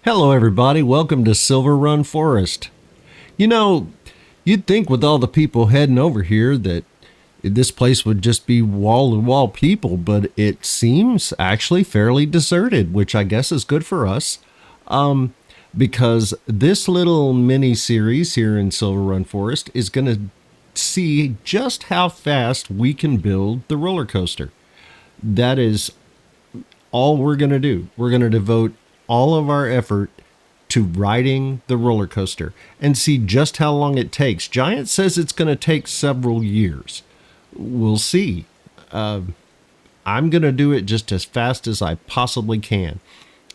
Hello, everybody. Welcome to Silverrun Forest. You know, you'd think with all the people heading over here that this place would just be wall to wall people, but it seems actually fairly deserted, which I guess is good for us. Because this little mini series here in Silverrun Forest is going to see just how fast we can build the roller coaster. That is all we're going to do. We're going to devote all of our effort to riding the roller coaster and see just how long it takes. Giant says it's going to take several years. We'll see. I'm going to do it just as fast as I possibly can.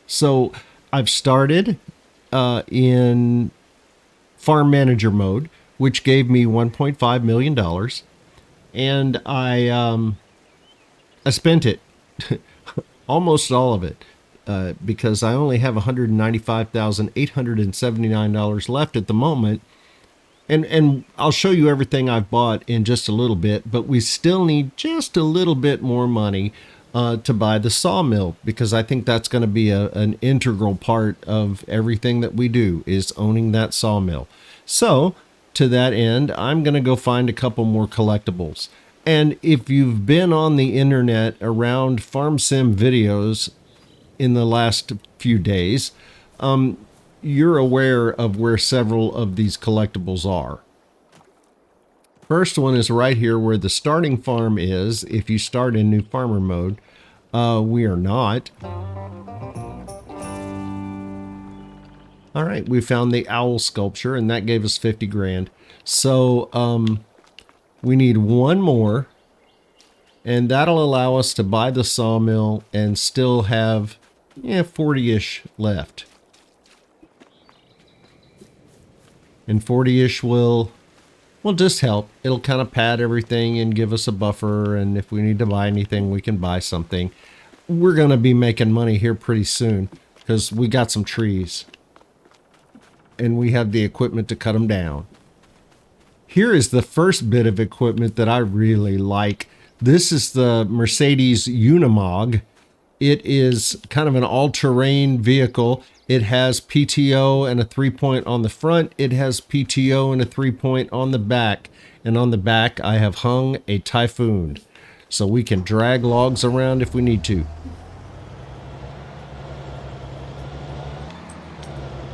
So I've started in farm manager mode, which gave me $1.5 million. And I spent it, almost all of it. Because I only have $195,879 left at the moment. And I'll show you everything I've bought in just a little bit, but we still need just a little bit more money to buy the sawmill, because I think that's going to be an integral part of everything that we do, is owning that sawmill. So to that end, I'm going to go find a couple more collectibles. And if you've been on the internet around farm sim videos in the last few days, you're aware of where several of these collectibles are. First one is right here where the starting farm is. If you start in new farmer mode, we are not. All right, we found the owl sculpture, and that gave us 50 grand. So we need one more, and that'll allow us to buy the sawmill and still have 40-ish left. And 40-ish will just help. It'll kind of pad everything and give us a buffer, and if we need to buy anything, we can buy something. We're going to be making money here pretty soon because we got some trees. And we have the equipment to cut them down. Here is the first bit of equipment that I really like. This is the Mercedes Unimog. It is kind of an all-terrain vehicle. It has PTO and a 3-point on the front. It has PTO and a 3-point on the back. And on the back, I have hung a Typhoon, so we can drag logs around if we need to.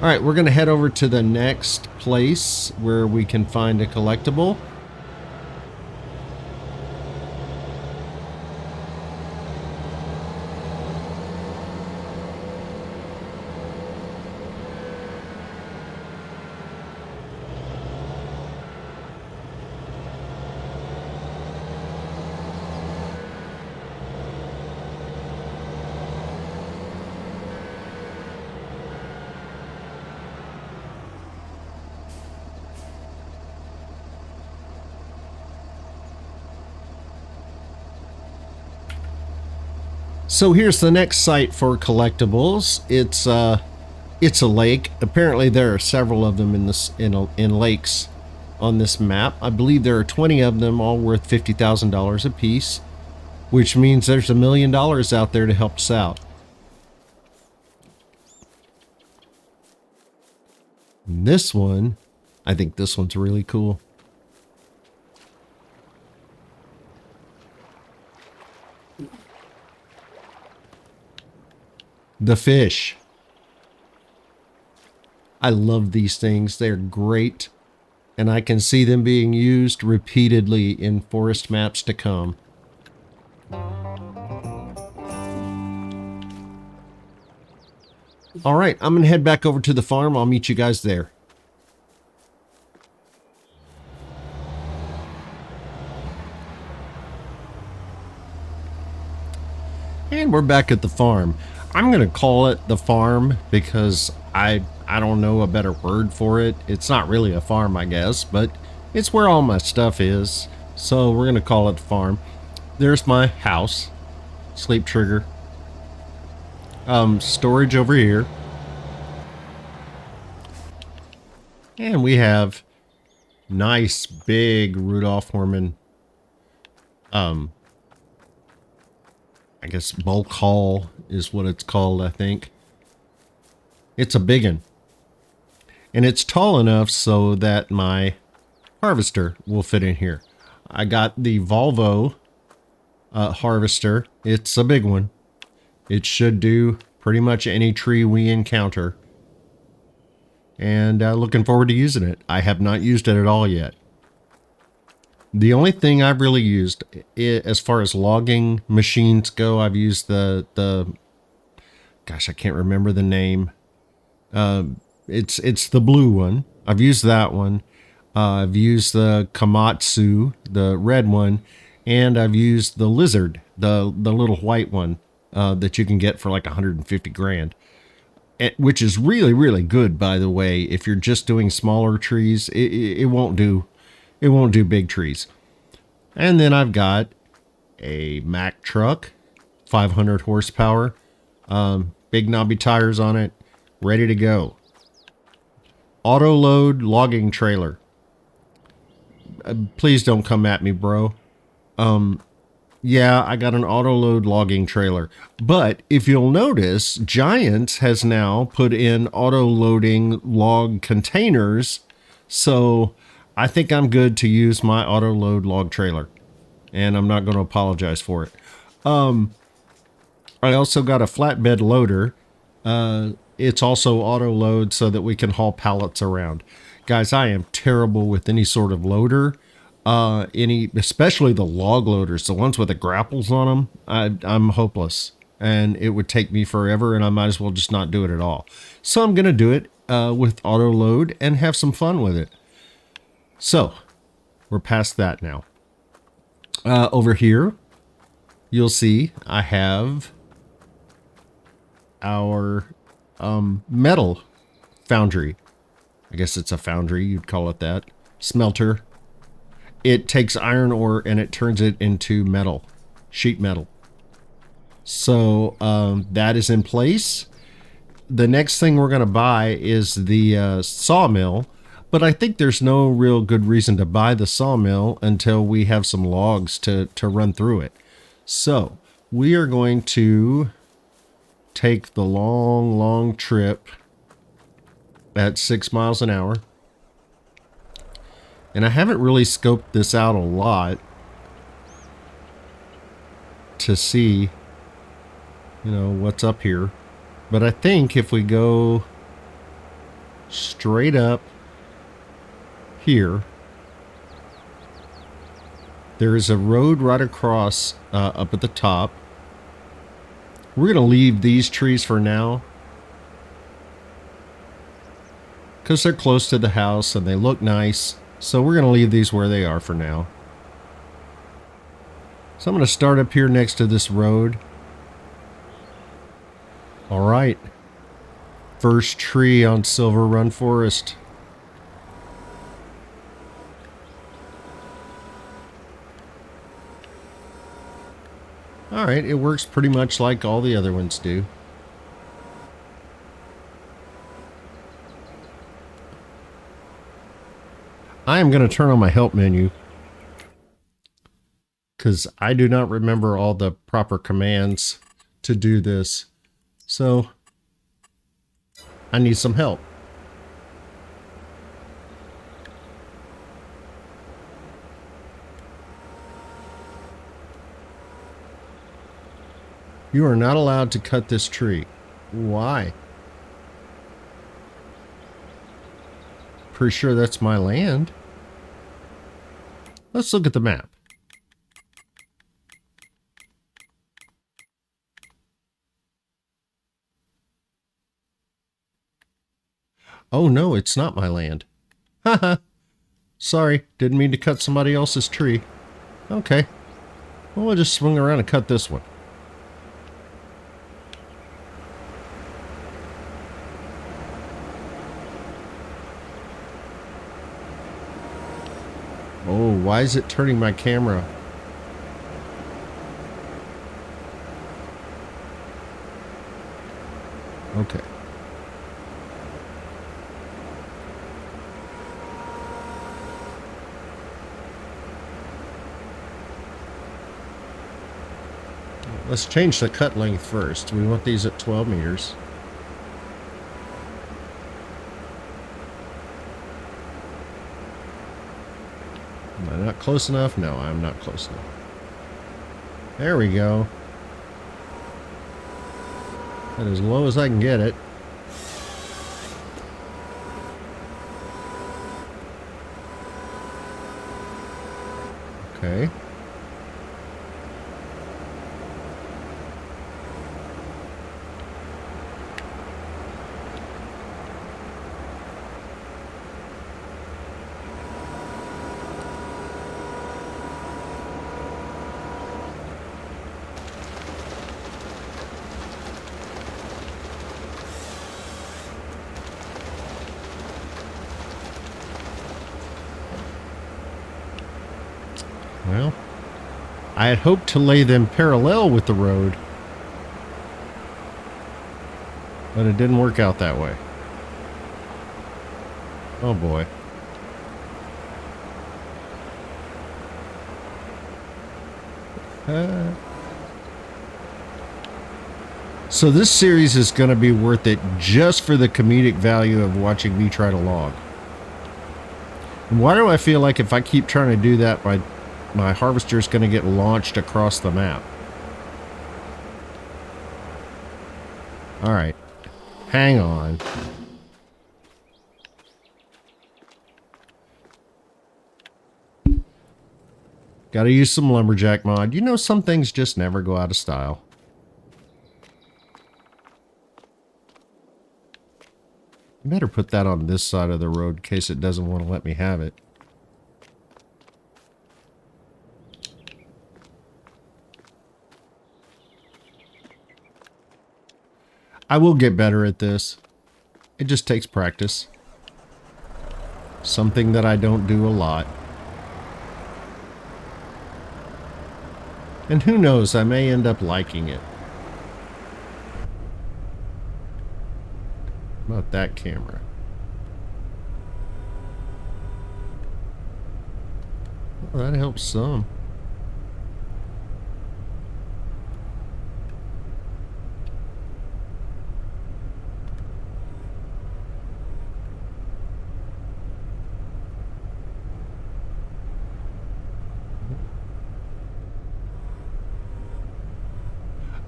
All right, we're going to head over to the next place where we can find a collectible. So here's the next site for collectibles. It's a lake. Apparently there are several of them in lakes on this map. I believe there are 20 of them, all worth $50,000 a piece, which means there's $1 million out there to help us out. And this one, I think this one's really cool. The fish. I love these things. They're great. And I can see them being used repeatedly in forest maps to come. All right, I'm going to head back over to the farm. I'll meet you guys there. And we're back at the farm. I'm going to call it the farm because I don't know a better word for it. It's not really a farm, I guess, but it's where all my stuff is. So we're going to call it the farm. There's my house, sleep trigger, storage over here. And we have nice big Rudolph Horman, I guess bulk haul is what it's called, I think. It's a big one. And it's tall enough so that my harvester will fit in here. I got the Volvo harvester. It's a big one. It should do pretty much any tree we encounter. And looking forward to using it. I have not used it at all yet. The only thing I've really used, as far as logging machines go, I've used the gosh, I can't remember the name. It's the blue one. I've used that one. I've used the Komatsu, the red one, and I've used the Lizard, the little white one that you can get for like 150 grand. Which is really, really good, by the way. If you're just doing smaller trees, it won't do big trees. And then I've got a Mack truck, 500 horsepower, big knobby tires on it, ready to go. Auto load logging trailer. Please don't come at me, bro. Yeah, I got an auto load logging trailer. But if you'll notice, Giants has now put in auto loading log containers. So I think I'm good to use my auto load log trailer. And I'm not going to apologize for it. I also got a flatbed loader. It's also auto load so that we can haul pallets around. Guys, I am terrible with any sort of loader. Especially the log loaders, the ones with the grapples on them. I'm hopeless, and it would take me forever, and I might as well just not do it at all. So I'm going to do it with auto load and have some fun with it. So we're past that now. Over here, you'll see I have our metal foundry. I guess it's a foundry, you'd call it that. Smelter. It takes iron ore and it turns it into metal, sheet metal. So that is in place. The next thing we're going to buy is the sawmill, but I think there's no real good reason to buy the sawmill until we have some logs to run through it. So we are going to take the long trip at 6 miles an hour. And I haven't really scoped this out a lot to see, what's up here. But I think if we go straight up here, there is a road right across up at the top. We're going to leave these trees for now, because they're close to the house and they look nice. So we're going to leave these where they are for now. So I'm going to start up here next to this road. All right. First tree on Silverrun Forest. All right, it works pretty much like all the other ones do. I am going to turn on my help menu because I do not remember all the proper commands to do this. So I need some help. You are not allowed to cut this tree. Why? Pretty sure that's my land. Let's look at the map. Oh no, it's not my land. Haha. Sorry, didn't mean to cut somebody else's tree. Okay. Well, we'll just swing around and cut this one. Oh, why is it turning my camera? Okay. Let's change the cut length first. We want these at 12 meters. Am I not close enough? No, I'm not close enough. There we go. That as low as I can get it. Okay. Well, I had hoped to lay them parallel with the road, but it didn't work out that way. Oh boy. So this series is going to be worth it just for the comedic value of watching me try to log. And why do I feel like if I keep trying to do that, my harvester is going to get launched across the map? All right. Hang on. Got to use some lumberjack mod. You know, some things just never go out of style. Better put that on this side of the road in case it doesn't want to let me have it. I will get better at this. It just takes practice. Something that I don't do a lot. And who knows, I may end up liking it. How about that camera? Well, that helps some.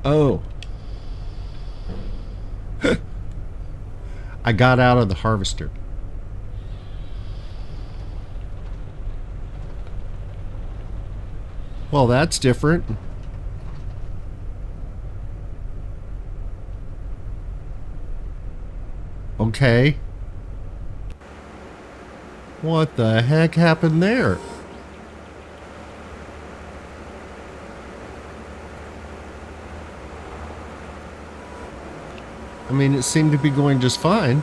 Oh. I got out of the harvester. Well, that's different. Okay. What the heck happened there? I mean, it seemed to be going just fine.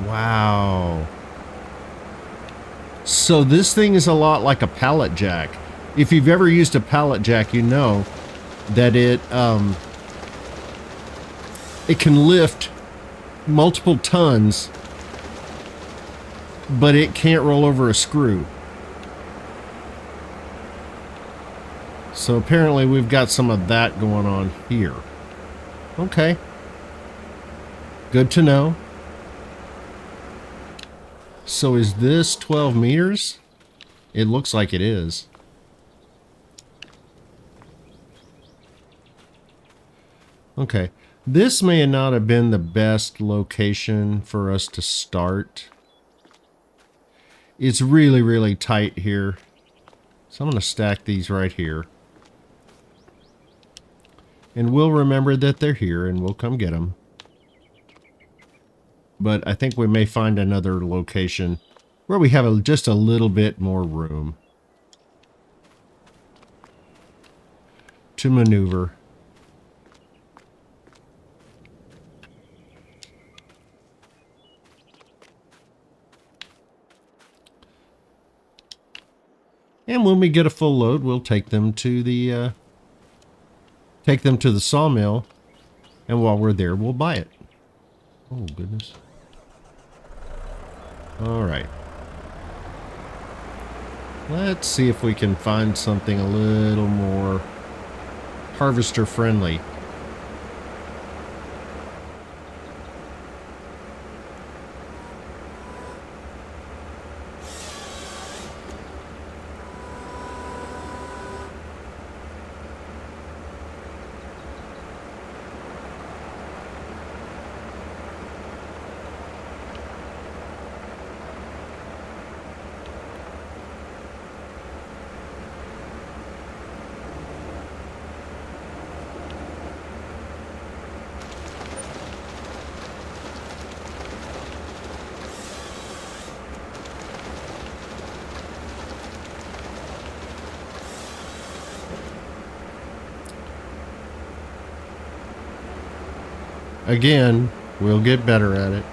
Wow. So this thing is a lot like a pallet jack. If you've ever used a pallet jack, you know that it can lift multiple tons, but it can't roll over a screw. So apparently we've got some of that going on here. Okay. Good to know. So is this 12 meters? It looks like it is. Okay. This may not have been the best location for us to start. It's really, really tight here. So I'm going to stack these right here. And we'll remember that they're here and we'll come get them. But I think we may find another location where we have just a little bit more room to maneuver. And when we get a full load, we'll take them to the sawmill, and while we're there, we'll buy it. Oh goodness! All right. Let's see if we can find something a little more harvester friendly. Again, we'll get better at it.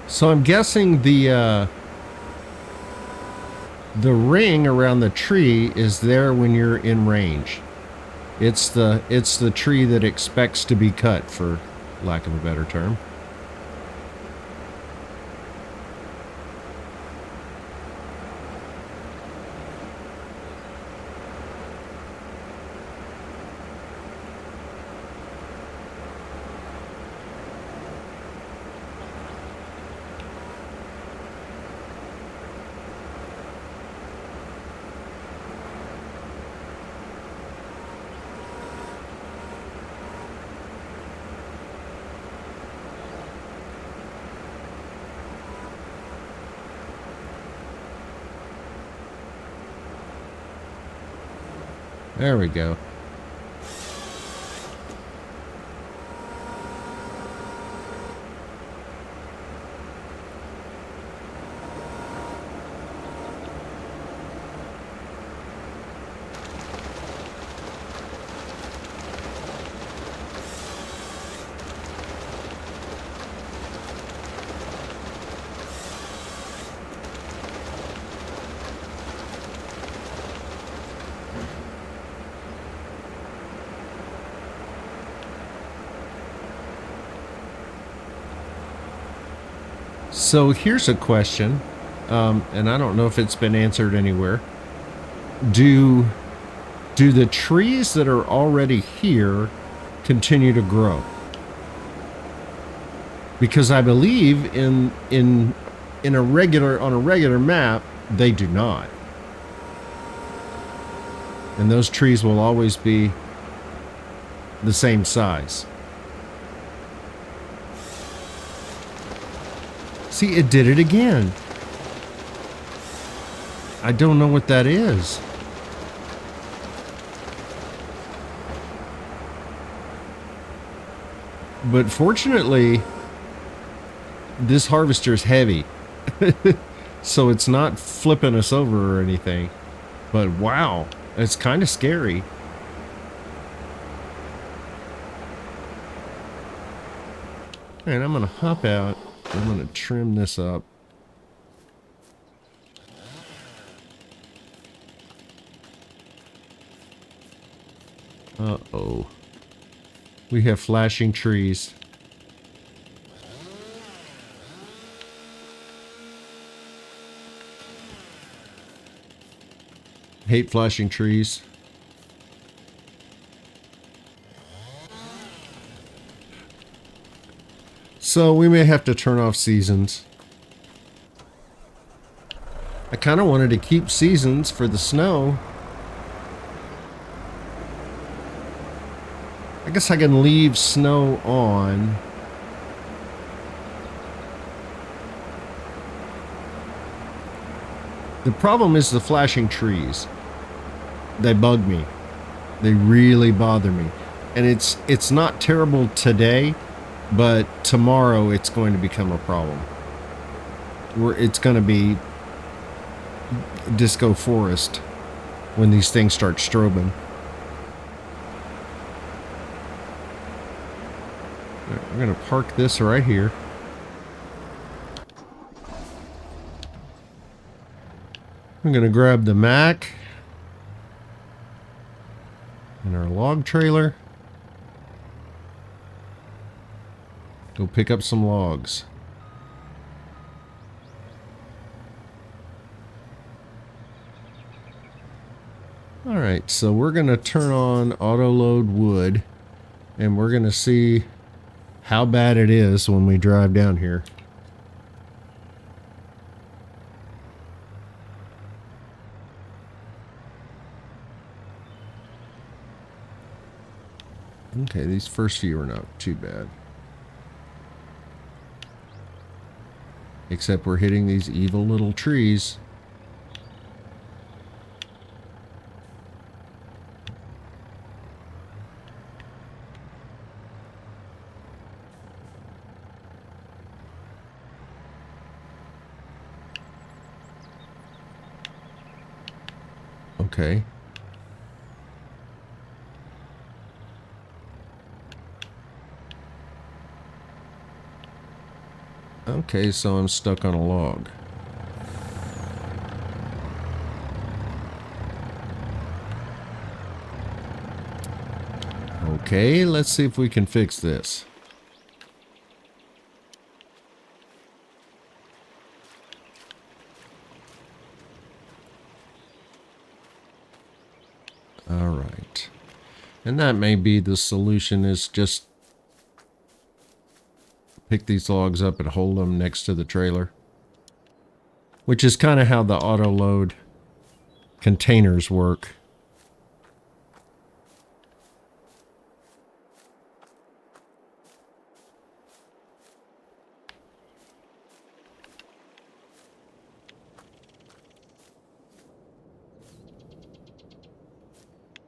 So I'm guessing the ring around the tree is there when you're in range. It's the tree that expects to be cut, for lack of a better term. There we go. So here's a question, and I don't know if it's been answered anywhere. Do the trees that are already here continue to grow? Because I believe in a regular on a regular map they do not, and those trees will always be the same size. See, it did it again. I don't know what that is. But fortunately, this harvester's heavy. So it's not flipping us over or anything. But wow, it's kind of scary. Alright, I'm gonna hop out. I'm gonna trim this up. Uh-oh. We have flashing trees. Hate flashing trees. So we may have to turn off seasons. I kind of wanted to keep seasons for the snow. I guess I can leave snow on. The problem is the flashing trees. They bug me. They really bother me. And it's not terrible today, but tomorrow it's going to become a problem. It's going to be disco forest when these things start strobing. We're going to park this right here. I'm going to grab the Mac and our log trailer. Go pick up some logs. Alright, so we're going to turn on auto load wood and we're going to see how bad it is when we drive down here. Okay, these first few are not too bad. Except we're hitting these evil little trees. Okay. Okay, so I'm stuck on a log. Okay, let's see if we can fix this. All right. And that may be the solution, is just pick these logs up and hold them next to the trailer. Which is kind of how the auto load containers work.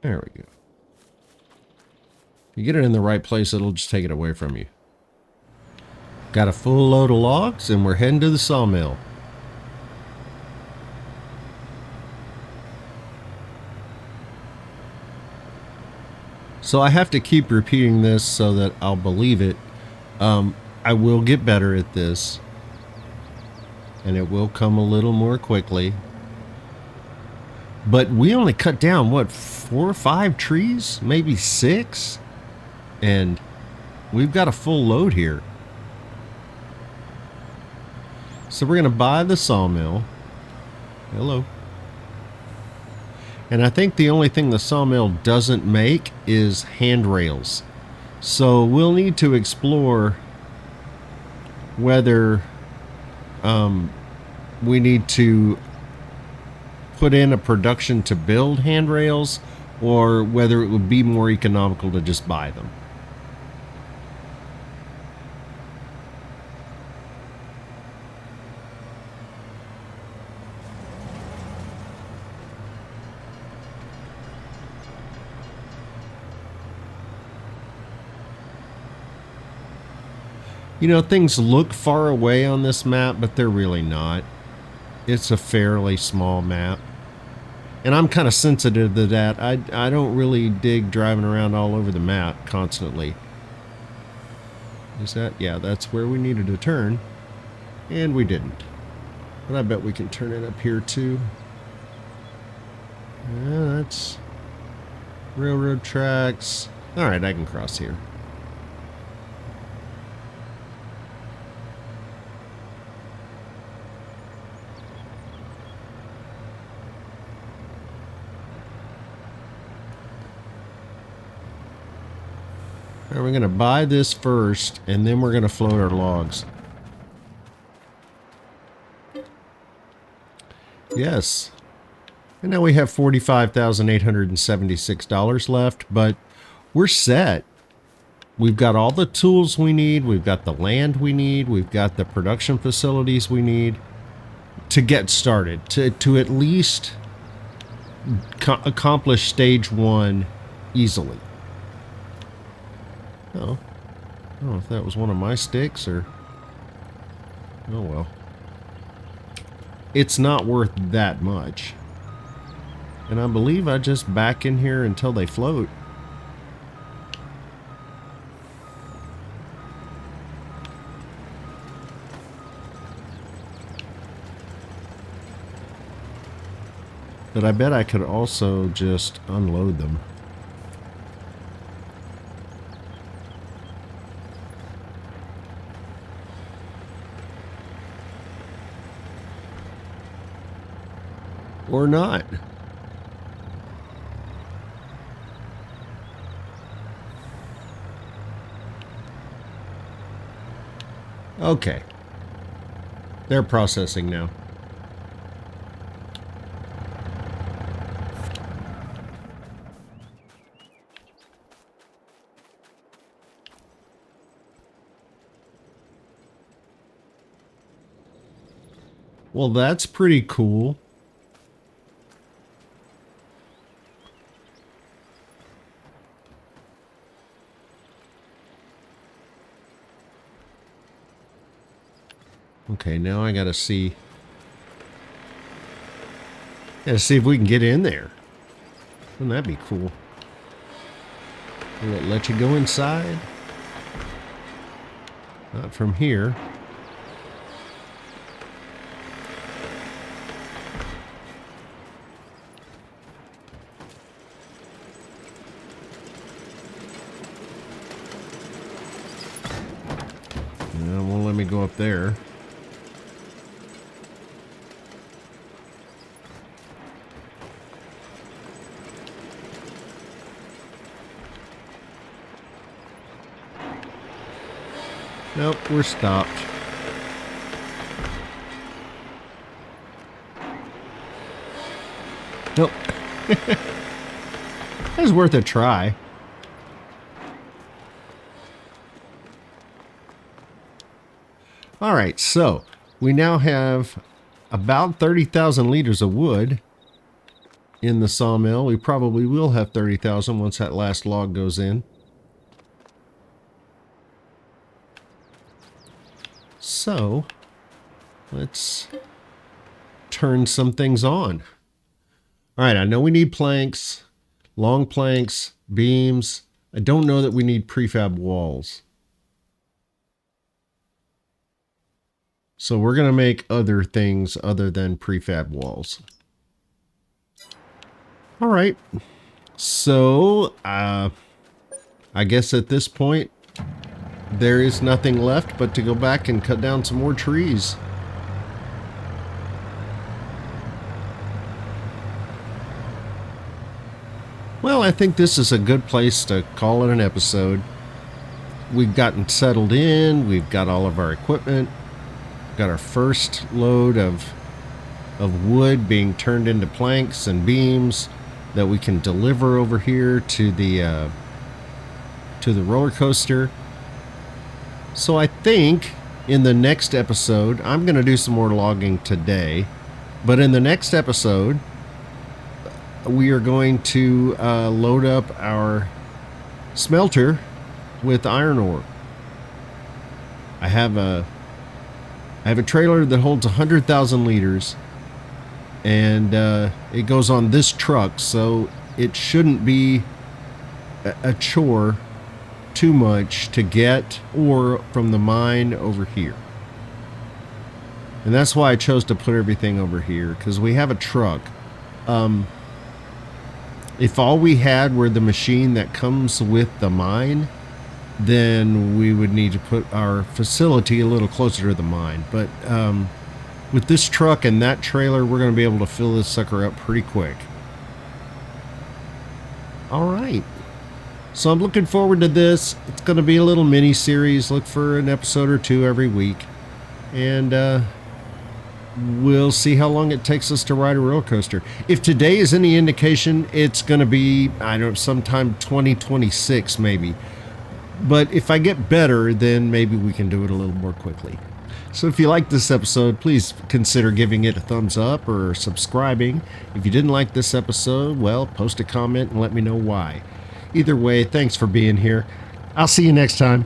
There we go. If you get it in the right place, it'll just take it away from you. Got a full load of logs and we're heading to the sawmill. So I have to keep repeating this so that I'll believe it. I will get better at this. And it will come a little more quickly. But we only cut down, what, 4 or 5 trees? Maybe 6? And we've got a full load here. So we're going to buy the sawmill. Hello. And I think the only thing the sawmill doesn't make is handrails. So we'll need to explore whether we need to put in a production to build handrails, or whether it would be more economical to just buy them. You know, things look far away on this map, but they're really not. It's a fairly small map. And I'm kind of sensitive to that. I don't really dig driving around all over the map constantly. Is that? Yeah, that's where we needed to turn. And we didn't. But I bet we can turn it up here too. Yeah, that's railroad tracks. Alright, I can cross here. All right, we're going to buy this first, and then we're going to float our logs. Yes. And now we have $45,876 left, but we're set. We've got all the tools we need. We've got the land we need. We've got the production facilities we need to get started, to at least accomplish stage 1 easily. Oh, I don't know if that was one of my sticks or... Oh well. It's not worth that much. And I believe I just back in here until they float. But I bet I could also just unload them. Or not. Okay. They're processing now. Well, that's pretty cool. Okay, now I gotta see. Gotta see if we can get in there. Wouldn't that be cool? Will it let you go inside? Not from here. No, it won't let me go up there. Nope, we're stopped. Nope. That was worth a try. Alright, so we now have about 30,000 liters of wood in the sawmill. We probably will have 30,000 once that last log goes in. So, let's turn some things on. All right, I know we need planks, long planks, beams. I don't know that we need prefab walls. So we're going to make other things other than prefab walls. All right. So, I guess at this point, there is nothing left but to go back and cut down some more trees. Well, I think this is a good place to call it an episode. We've gotten settled in. We've got all of our equipment. Got our first load of wood being turned into planks and beams that we can deliver over here to the roller coaster. So I think in the next episode, I'm going to do some more logging today, but in the next episode, we are going to load up our smelter with iron ore. I have a trailer that holds 100,000 liters, and it goes on this truck, so it shouldn't be a chore too much to get ore from the mine over here. And that's why I chose to put everything over here, because we have a truck. If all we had were the machine that comes with the mine, then we would need to put our facility a little closer to the mine. But with this truck and that trailer, we're going to be able to fill this sucker up pretty quick. All right. So I'm looking forward to this. It's going to be a little mini series. Look for an episode or two every week. And we'll see how long it takes us to ride a roller coaster. If today is any indication, it's going to be, I don't know, sometime 2026 maybe. But if I get better, then maybe we can do it a little more quickly. So if you like this episode, please consider giving it a thumbs up or subscribing. If you didn't like this episode, well, post a comment and let me know why. Either way, thanks for being here. I'll see you next time.